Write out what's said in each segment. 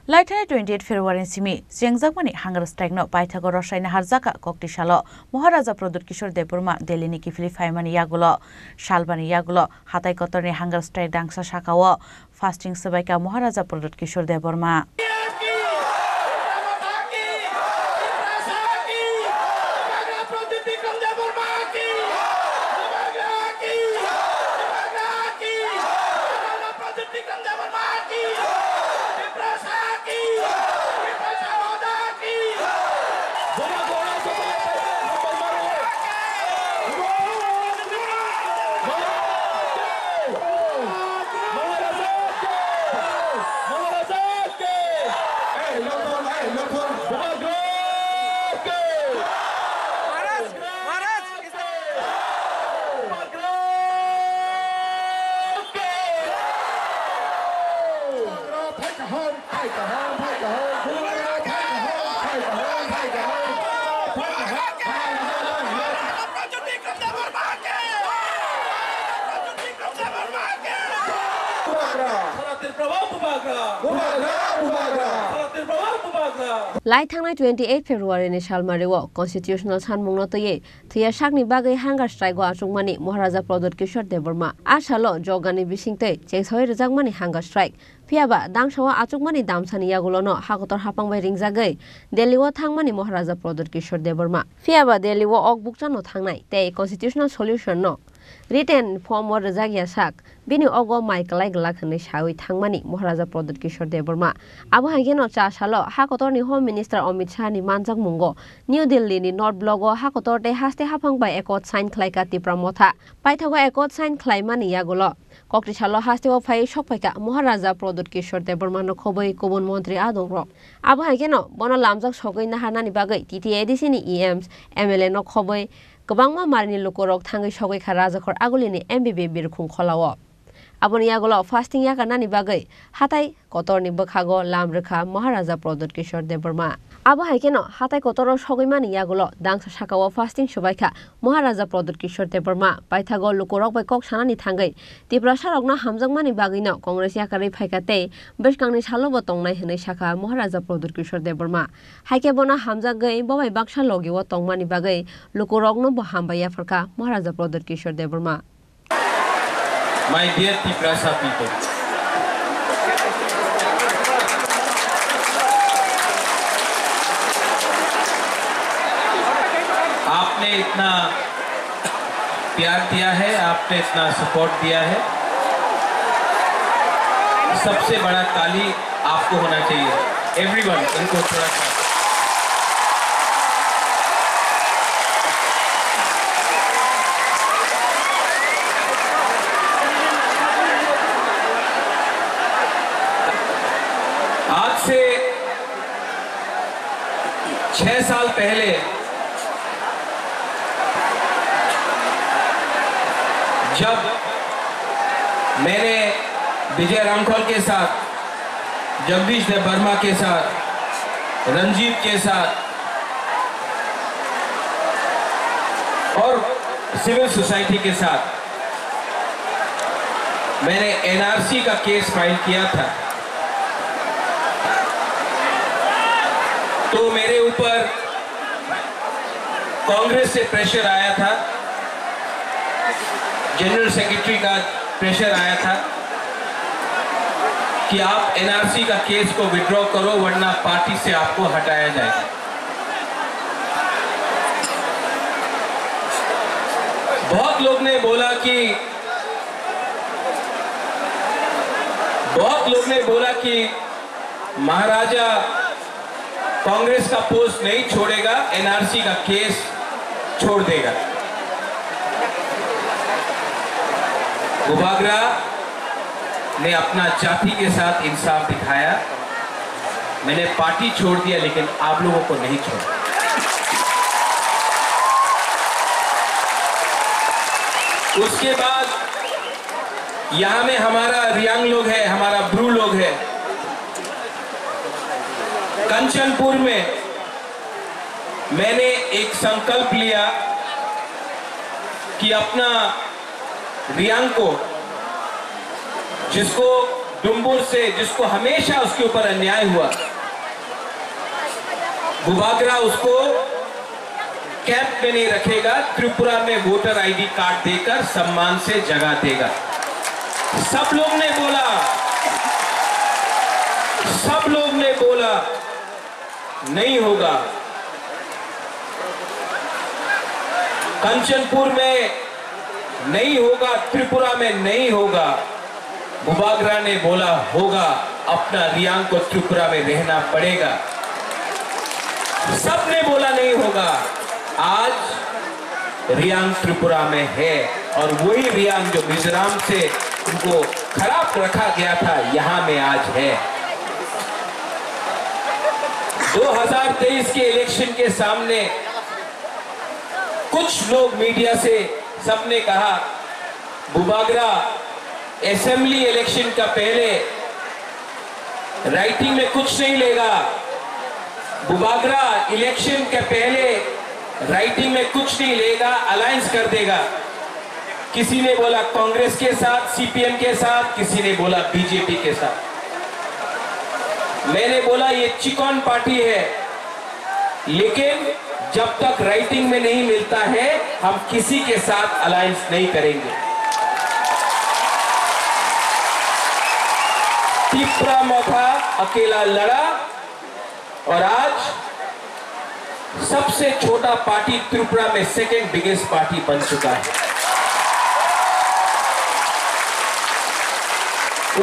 Laithai 28 February simi Siangjakmani hunger strike no paithago Roshaina Harjaka Koktishalo Maharaja Pradut Kishore Deburma Delhi ni kifili faimani yagulo Shalbani yagulo Hatai Kotorni hunger strike dangsa shakawo fasting sabaika Maharaja Pradut Kishore Deburma Lai thangnai 28 February ni salmariwo constitutional sanmungno toye thuya sakni bagai hunger strike go achungmani Maharaja Pradut Kishore Deburma asalo jogani bisingte chengsoi rejangmani hunger strike phiaba dangsawa achungmani damsani yagulono hakotor hapangbai ringjagai Delhi wo thangmani Maharaja Pradut Kishore Deburma phiaba Delhi wo okbukchano thangnai tei constitutional solution no written form or rejagya sak bini ogo Michael Glakhnai sawi thangmani Maharaja Pradut Kishore Deburma abo hageno cha salo hakotor ni Home Minister Amit Shah ni manjak mungo New Delhi ni North Block o hakotor te haste hapangbai ekot sign khlaika tipramotha paithago ekot sign khlaimani yagulo kokti salo haste o phai sokpaika Maharaja Pradut Kishore Deburma no khoboi kubun mantri adongro abo hageno bono lamjak sogoi na hanani bagai TTADC ni EMs MLA no khoboi Kabangma marni lukorok thangai sogoi kha rajakhor agulini MBB birkhung kholawo aboni yagulo fasting yakanani bagai hatai kotorni bakhago lamrekha Maharaja Pradut Kishore Deburma abo haikeno hatai kotoro sogoimani yagulo dangsa sakawo fasting subaikha Maharaja Pradut Kishore Deburma paithago lukorok bai kok sanani thangai tipra sarokna hamjangmani bagino Congress yakari phaikate beskangni salobo tongnai hinai saka Maharaja Pradut Kishore Deburma haike bona hamjagai bobai baksa logiwo tongmani bagai lukorokno bo hambaya farka Maharaja Pradut Kishore Deburma. My dear Tiprasa people, आपने इतना प्यार दिया है, आपने इतना support दिया है, सबसे बड़ा ताली आपको होना चाहिए। एवरीवन इनको थोड़ा सा आज से 6 साल पहले जब मैंने विजय रामखोल के साथ, जगदीश देबबर्मा के साथ, रंजीत के साथ और सिविल सोसाइटी के साथ मैंने एनआरसी का केस फाइल किया था, तो मेरे ऊपर कांग्रेस से प्रेशर आया था, जनरल सेक्रेटरी का प्रेशर आया था कि आप एनआरसी का केस को विड्रॉ करो वरना पार्टी से आपको हटाया जाएगा। बहुत लोग ने बोला कि महाराजा कांग्रेस का पोस्ट नहीं छोड़ेगा, एनआरसी का केस छोड़ देगा। गुबागरा ने अपना जाति के साथ इंसाफ दिखाया, मैंने पार्टी छोड़ दिया लेकिन आप लोगों को नहीं छोड़ा। उसके बाद यहाँ में हमारा रियांग लोग है, हमारा ब्रू लोग है। कंचनपुर में मैंने एक संकल्प लिया कि अपना रियांग को, जिसको डुम्बुर से, जिसको हमेशा उसके ऊपर अन्याय हुआ, बुबागरा उसको कैंप में नहीं रखेगा, त्रिपुरा में वोटर आईडी कार्ड देकर सम्मान से जगह देगा। सब लोग ने बोला नहीं होगा। कंचनपुर में नहीं होगा, त्रिपुरा में नहीं होगा। बुबागरा ने बोला होगा, अपना रियांग को त्रिपुरा में रहना पड़ेगा। सबने बोला नहीं होगा। आज रियांग त्रिपुरा में है और वही रियांग जो मिजोरम से उनको खराब रखा गया था, यहां में आज है। 2023 के इलेक्शन के सामने कुछ लोग मीडिया से सबने कहा बुबागरा असेंबली इलेक्शन का पहले राइटिंग में कुछ नहीं लेगा, बुबागरा इलेक्शन के पहले राइटिंग में कुछ नहीं लेगा, अलायंस कर देगा। किसी ने बोला कांग्रेस के साथ, सीपीएम के साथ, किसी ने बोला बीजेपी के साथ। मैंने बोला ये चिकन पार्टी है, लेकिन जब तक राइटिंग में नहीं मिलता है हम किसी के साथ अलायंस नहीं करेंगे। तीसरा मौका अकेला लड़ा और आज सबसे छोटा पार्टी त्रिपुरा में सेकेंड बिगेस्ट पार्टी बन चुका है।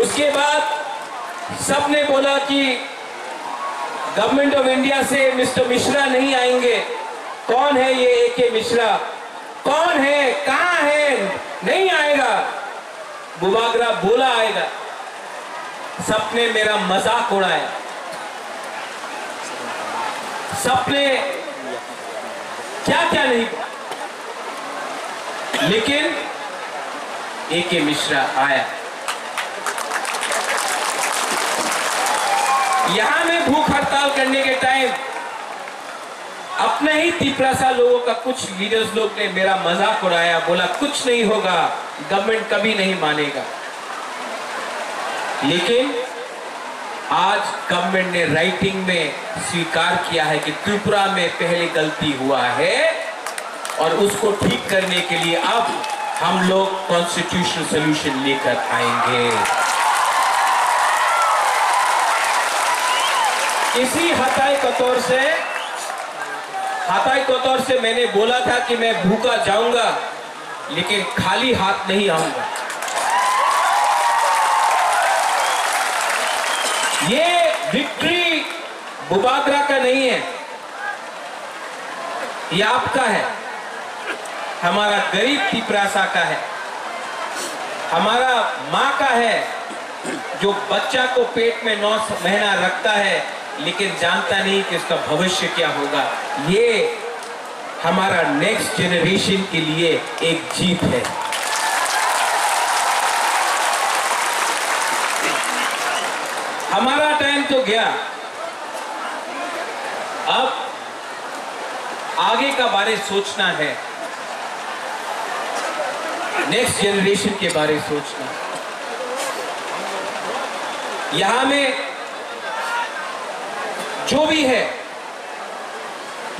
उसके बाद सबने बोला कि गवर्नमेंट ऑफ इंडिया से मिस्टर मिश्रा नहीं आएंगे। कौन है ये एके मिश्रा? कौन है? कहां है? नहीं आएगा। बुबागरा बोला आएगा। सबने मेरा मजाक उड़ाया, सबने क्या क्या नहीं, लेकिन एके मिश्रा आया। यहां में भूख हड़ताल करने के टाइम अपने ही तिपरासा लोगों का कुछ लीडर्स लोग ने मेरा मजाक उड़ाया, बोला कुछ नहीं होगा, गवर्नमेंट कभी नहीं मानेगा। लेकिन आज गवर्नमेंट ने राइटिंग में स्वीकार किया है कि त्रिपुरा में पहले गलती हुआ है और उसको ठीक करने के लिए अब हम लोग कॉन्स्टिट्यूशनल सॉल्यूशन लेकर आएंगे। इसी हताई कतौर से मैंने बोला था कि मैं भूखा जाऊंगा, लेकिन खाली हाथ नहीं आऊंगा। ये विक्ट्री बुबागरा का नहीं है, ये आपका है, हमारा गरीब तिपरासा का है, हमारा माँ का है जो बच्चा को पेट में 9 महीना रखता है लेकिन जानता नहीं कि उसका भविष्य क्या होगा। ये हमारा नेक्स्ट जनरेशन के लिए एक जीत है। हमारा टाइम तो गया, अब आगे का बारे सोचना है, नेक्स्ट जनरेशन के बारे सोचना है। यहां में जो भी है,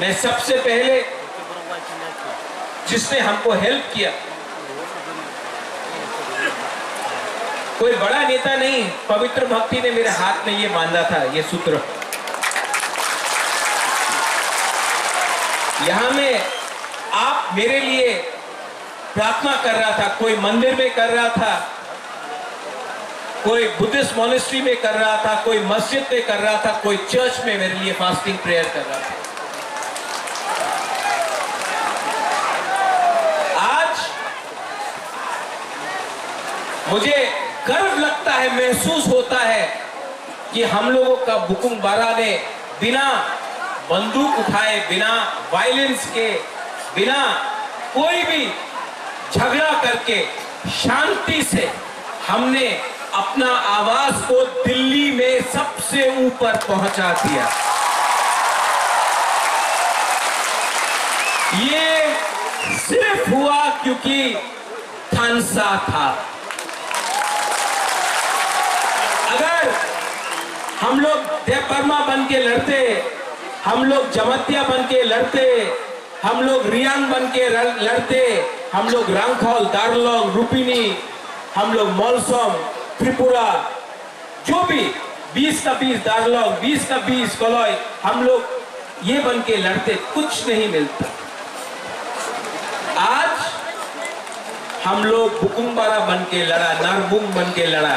मैं सबसे पहले जिसने हमको हेल्प किया, कोई बड़ा नेता नहीं, पवित्र भक्ति ने मेरे हाथ में ये बांधा था, ये सूत्र। यहां में आप मेरे लिए प्रार्थना कर रहा था, कोई मंदिर में कर रहा था, कोई बुद्धिस्ट मॉनेस्ट्री में कर रहा था, कोई मस्जिद में कर रहा था, कोई चर्च में मेरे लिए फास्टिंग प्रेयर कर रहा था। आज मुझे गर्व लगता है, महसूस होता है कि हम लोगों का बुकुंग बारा ने बिना बंदूक उठाए, बिना वायलेंस के, बिना कोई भी झगड़ा करके शांति से हमने अपना आवाज को दिल्ली में सबसे ऊपर पहुंचा दिया। ये सिर्फ हुआ क्योंकि थानसा था। हम लोग देवबर्मा बन के लड़ते, हम लोग जमतिया बन के लड़ते, हम लोग रियांग बन के लड़ते, हम लोग रांगखौल, दार्लोंग, रुपिनी, हम लोग मौलसोम, त्रिपुरा, जो भी 20 का 20 दार्लोंग, 20 का 20 कलौय, हम लोग ये बन के लड़ते, कुछ नहीं मिलता। आज हम लोग बुकुंबारा बन के लड़ा, नारबुंग बन के लड़ा।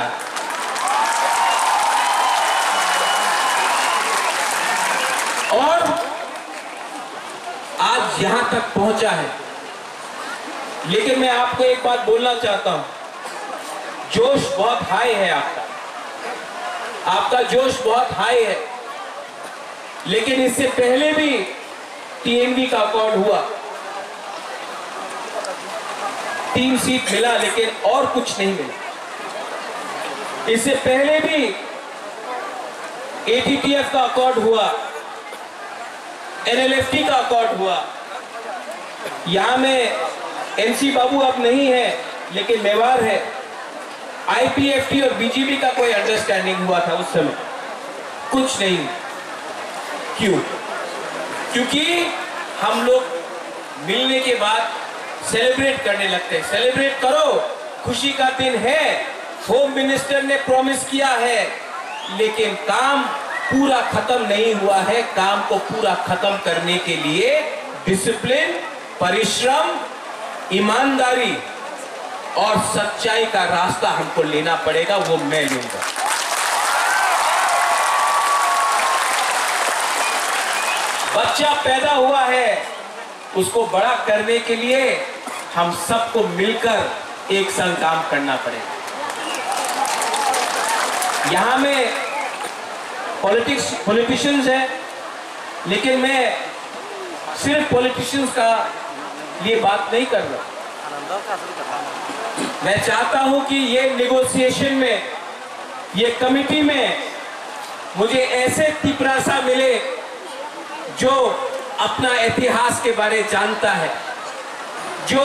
और आज यहां तक पहुंचा है। लेकिन मैं आपको एक बात बोलना चाहता हूं, जोश बहुत हाई है आपका जोश बहुत हाई है। लेकिन इससे पहले भी टीएमवी का अकॉर्ड हुआ, 3 सीट मिला, लेकिन और कुछ नहीं मिला। इससे पहले भी एटीटीएफ का अकॉर्ड हुआ, एनएलएफटी का अकॉर्ड हुआ। यहां में एनसी बाबू अब नहीं है, लेकिन मेवाड़ है। आईपीएफटी और बीजेपी का कोई अंडरस्टैंडिंग हुआ था उस समय, कुछ नहीं। क्यों? क्योंकि हम लोग मिलने के बाद सेलिब्रेट करने लगते हैं। सेलिब्रेट करो, खुशी का दिन है, होम मिनिस्टर ने प्रॉमिस किया है, लेकिन काम पूरा खत्म नहीं हुआ है। काम को पूरा खत्म करने के लिए डिसिप्लिन, परिश्रम, ईमानदारी और सच्चाई का रास्ता हमको लेना पड़ेगा, वो मैं लूंगा। बच्चा पैदा हुआ है, उसको बड़ा करने के लिए हम सबको मिलकर एक संग काम करना पड़ेगा। यहां में पॉलिटिशियंस हैं, लेकिन मैं सिर्फ पॉलिटिशियंस का लिए बात नहीं कर रहा। मैं चाहता हूं कि ये नेगोशिएशन में, ये कमिटी में मुझे ऐसे तिपरासा मिले जो अपना इतिहास के बारे जानता है, जो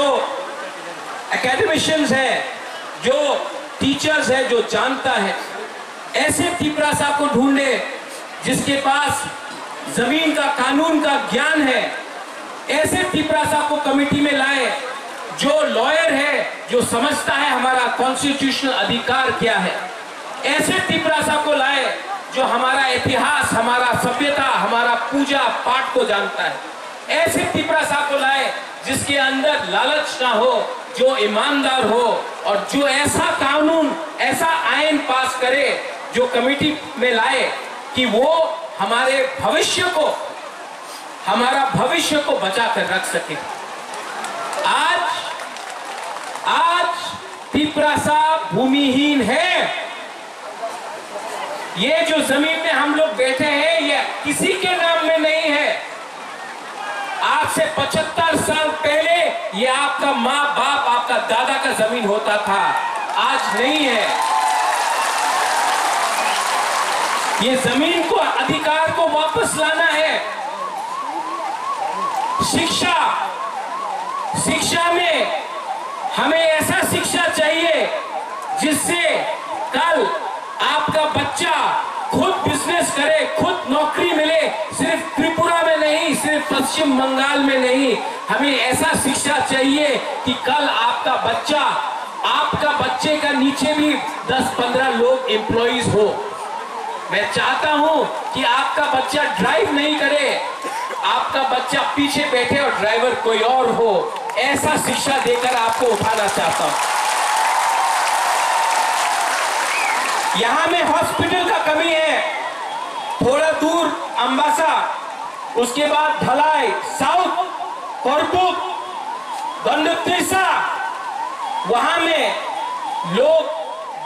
एकेडमिशियंस हैं, जो टीचर्स हैं, जो जानता है। ऐसे तिपरासा को ढूंढे जिसके पास जमीन का, कानून का ज्ञान है। ऐसे तिपरासा को कमेटी में लाए जो लॉयर है, जो समझता है हमारा कॉन्स्टिट्यूशनल अधिकार क्या है। ऐसे तिपरासा को लाए जो हमारा इतिहास, हमारा सभ्यता, हमारा पूजा पाठ को जानता है। ऐसे तिपरासा को लाए जिसके अंदर लालच ना हो, जो ईमानदार हो, और जो ऐसा कानून, ऐसा आयन पास करे, जो कमेटी में लाए कि वो हमारे भविष्य को, हमारा भविष्य को बचा कर रख सके। आज तिपरासा भूमिहीन है। ये जो जमीन में हम लोग बैठे हैं, ये किसी के नाम में नहीं है। आज से 75 साल पहले ये आपका माँ बाप, आपका दादा का जमीन होता था, आज नहीं है। ये जमीन को, अधिकार को वापस लाना है। शिक्षा में हमें ऐसा शिक्षा चाहिए जिससे कल आपका बच्चा खुद बिजनेस करे, खुद नौकरी मिले। सिर्फ त्रिपुरा में नहीं, सिर्फ पश्चिम बंगाल में नहीं, हमें ऐसा शिक्षा चाहिए कि कल आपका बच्चे का नीचे भी 10-15 लोग एम्प्लॉइज हो। मैं चाहता हूं कि आपका बच्चा ड्राइव नहीं करे, आपका बच्चा पीछे बैठे और ड्राइवर कोई और हो। ऐसा शिक्षा देकर आपको उठाना चाहता हूं। यहां में हॉस्पिटल का कमी है, थोड़ा दूर अंबासा, उसके बाद ढलाई, साउथ कोरपुक, गंडुत्रिसा, वहां में लोग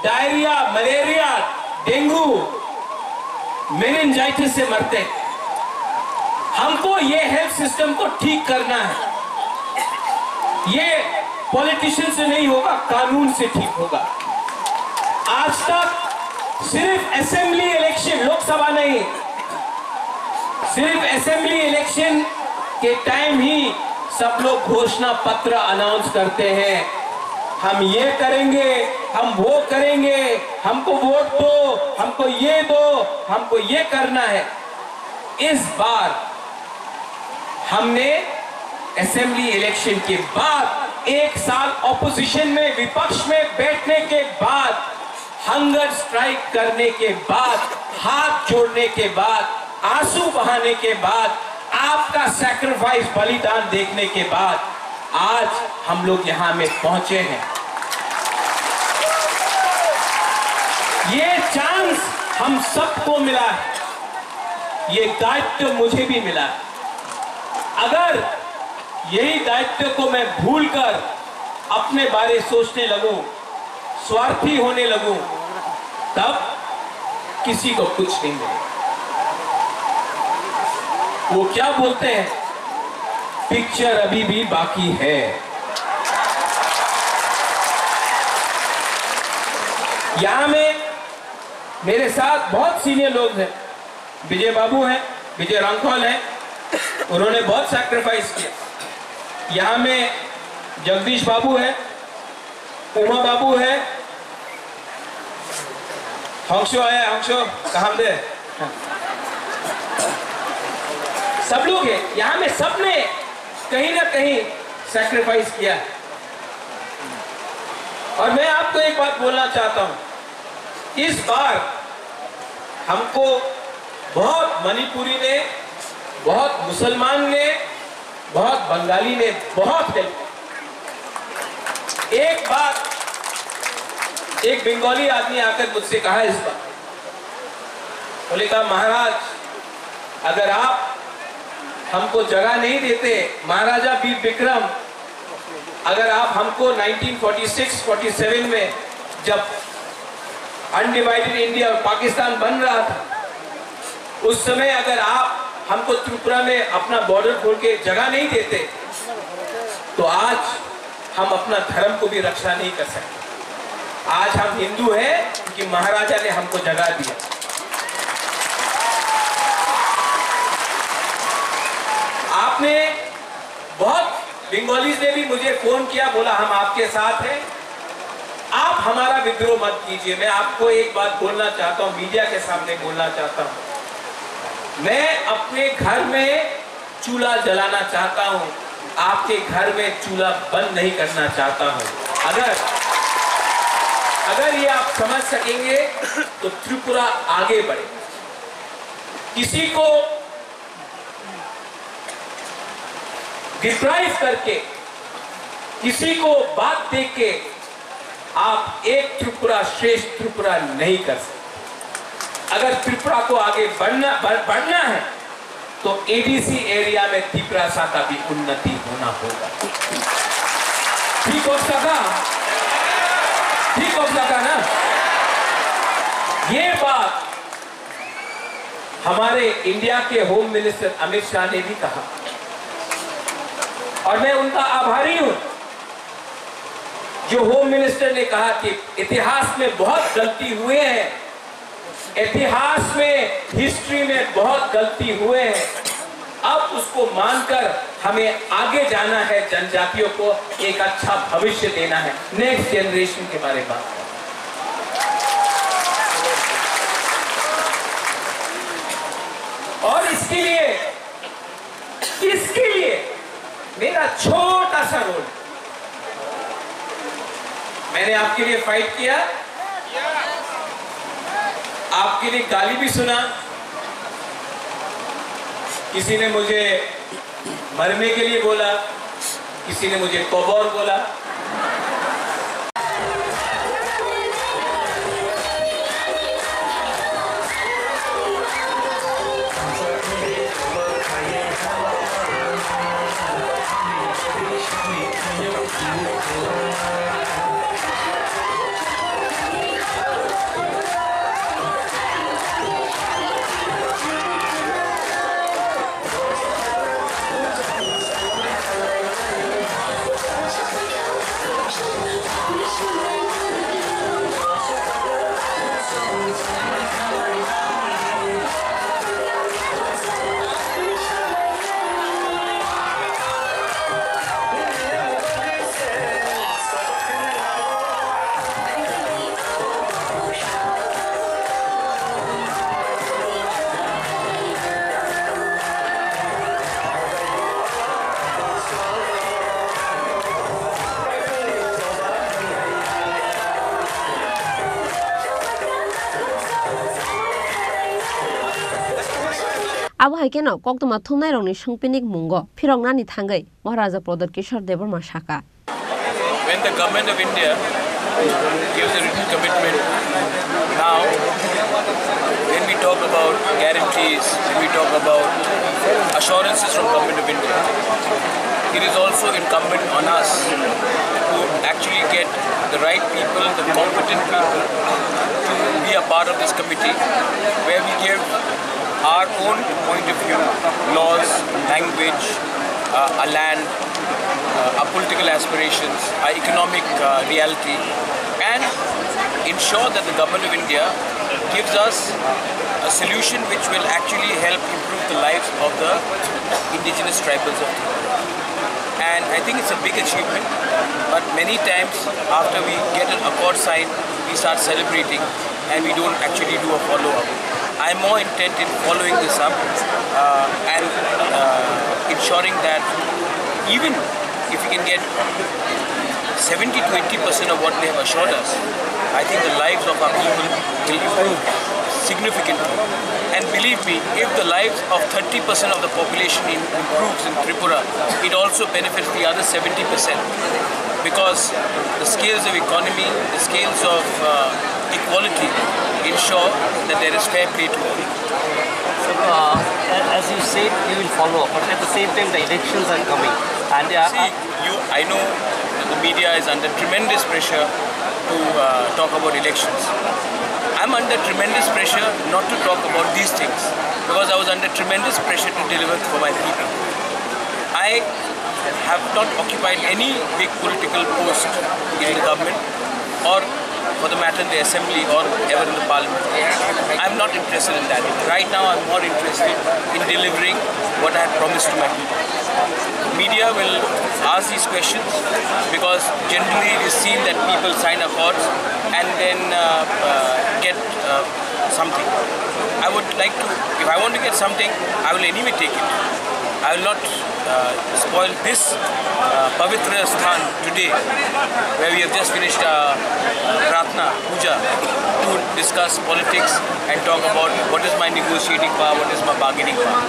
डायरिया, मलेरिया, डेंगू, मेनिंजाइटिस से मरते हैं। हमको ये हेल्थ सिस्टम को ठीक करना है। ये पॉलिटिशियन से नहीं होगा, कानून से ठीक होगा। आज तक सिर्फ असेंबली इलेक्शन, लोकसभा नहीं, सिर्फ असेंबली इलेक्शन के टाइम ही सब लोग घोषणा पत्र अनाउंस करते हैं। हम ये करेंगे, हम वो करेंगे, हमको वोट दो, हमको ये दो, हमको ये करना है। इस बार हमने असेंबली इलेक्शन के बाद 1 साल ऑपोजिशन में, विपक्ष में बैठने के बाद, हंगर स्ट्राइक करने के बाद, हाथ जोड़ने के बाद, आंसू बहाने के बाद, आपका सैक्रिफाइस, बलिदान देखने के बाद आज हम लोग यहां में पहुंचे हैं। ये चांस हम सबको मिला है, ये दायित्व मुझे भी मिला है। अगर यही दायित्व को मैं भूलकर अपने बारे सोचने लगूं, स्वार्थी होने लगूं, तब किसी को कुछ नहीं मिलेगा। वो क्या बोलते हैं, पिक्चर अभी भी बाकी है। यहां में मेरे साथ बहुत सीनियर लोग हैं। विजय बाबू हैं, विजय रांखौल हैं, उन्होंने बहुत सैक्रिफाइस किया। यहां में जगदीश बाबू हैं, उमा बाबू है, हंसो आया, हंसो कहां दे, सब लोग हैं यहां में, सबने कहीं ना कहीं सैक्रिफाइस किया। और मैं आपको एक बात बोलना चाहता हूं, इस बार हमको बहुत मणिपुरी ने, बहुत मुसलमान ने, बहुत बंगाली ने बहुत हेल्प। एक बात एक बंगाली आदमी आकर मुझसे कहा इस बार, बोले कहा महाराज अगर आप हमको जगह नहीं देते, महाराजा वीर विक्रम अगर आप हमको 1946-47 में जब अनडिवाइडेड इंडिया और पाकिस्तान बन रहा था, उस समय अगर आप हमको त्रिपुरा में अपना बॉर्डर खोल के जगह नहीं देते तो आज हम अपना धर्म को भी रक्षा नहीं कर सकते। आज हम हिंदू हैं क्योंकि महाराजा ने हमको जगह दिया। आपने बहुत बंगालीज ने भी मुझे फोन किया, बोला हम आपके साथ हैं, आप हमारा विद्रोह मत कीजिए। मैं आपको एक बात बोलना चाहता हूं, मीडिया के सामने बोलना चाहता हूं, मैं अपने घर में चूल्हा जलाना चाहता हूं, आपके घर में चूल्हा बंद नहीं करना चाहता हूं। अगर ये आप समझ सकेंगे तो त्रिपुरा आगे बढ़े। किसी को डिप्राइव करके, किसी को बात देख के आप एक त्रिपुरा श्रेष्ठ त्रिपुरा नहीं कर सकते। अगर त्रिपुरा को आगे बढ़ना है तो एडीसी एरिया में त्रिपुरा का भी उन्नति होना होगा। ठीक हो सका? ठीक हो सका ना? ये बात हमारे इंडिया के होम मिनिस्टर अमित शाह ने भी कहा और मैं उनका आभारी हूं, जो होम मिनिस्टर ने कहा कि इतिहास में बहुत गलती हुए हैं, इतिहास में, हिस्ट्री में बहुत गलती हुए हैं, अब उसको मानकर हमें आगे जाना है, जनजातियों को एक अच्छा भविष्य देना है, नेक्स्ट जनरेशन के बारे में बात करना। और इसके लिए मेरा छोटा सा रोल, मैंने आपके लिए फाइट किया, आपके लिए गाली भी सुना, किसी ने मुझे मरने के लिए बोला, किसी ने मुझे कौबौर बोला। Abo haikeno koktoma thumnai rongni sungpinik mungo phirongnani thangai Maharaja Pradot Kishore Deborma Shaka. When the government of India gives a written commitment, now when we talk about guarantees, when we talk about assurances from government of India, it is also incumbent on us to actually get the right people, the competent people to be a part of this committee where we give our own point of view, laws, language, our land, our political aspirations, our economic reality, and ensure that the government of India gives us a solution which will actually help improve the lives of the indigenous tribals of Tripura. And I think it's a big achievement, but many times after we get an accord signed, we start celebrating and we don't actually do a follow-up. I'm more intent in following this up and ensuring that even if we can get 70 to 80% of what they have assured us, I think the lives of our people will improve significantly. And believe me, if the lives of 30% of the population improves in Tripura, it also benefits the other 70%. Because the scales of economy, the scales of equality ensure that there is fair play to all. So, as you said, you will follow up, but at the same time, the elections are coming. And I know that the media is under tremendous pressure to talk about elections. I'm under tremendous pressure not to talk about these things because I was under tremendous pressure to deliver for my people. I have not occupied any big political post in the government or for the matter in the assembly or ever in the parliament. I'm not interested in that. Right now I'm more interested in delivering what I have promised to my people. Media will ask these questions because generally it is seen that people sign accords and then get something. I would like to, if I want to get something, I will anyway take it. I will not spoil this Pavitra Sthan today, where we have just finished Pratna Puja, to discuss politics and talk about what is my negotiating power, what is my bargaining power.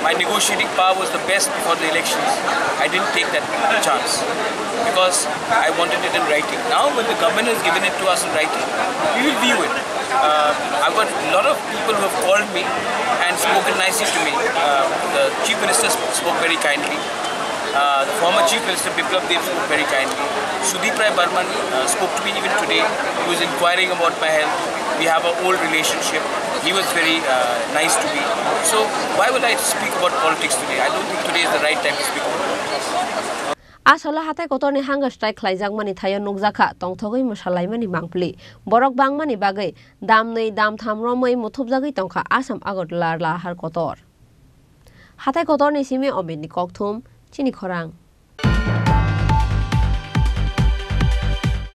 My negotiating power was the best before the elections. I didn't take that chance because I wanted it in writing. Now when the government has given it to us in writing, we will view it. I've got a lot of people who have called me and spoken nicely to me. The Chief Minister spoke very kindly. The former Chief Minister Biplab Deb spoke very kindly. Sudeep Rai Burman spoke to me even today. He was inquiring about my health. We have an old relationship. He was very nice to me. So why would I speak about politics today? I don't think today is the right time to speak about politics. Asala hatai kotorni hunger strike khlaijak mani thayo nukjaka tongthogoi mosalai mani mangpli borok bangmani bagai dam nei dam tham romoi muthupjagoi tongkha Assam Agartala lahar kotor hatai kotorni simi obeni kokthum chini khorang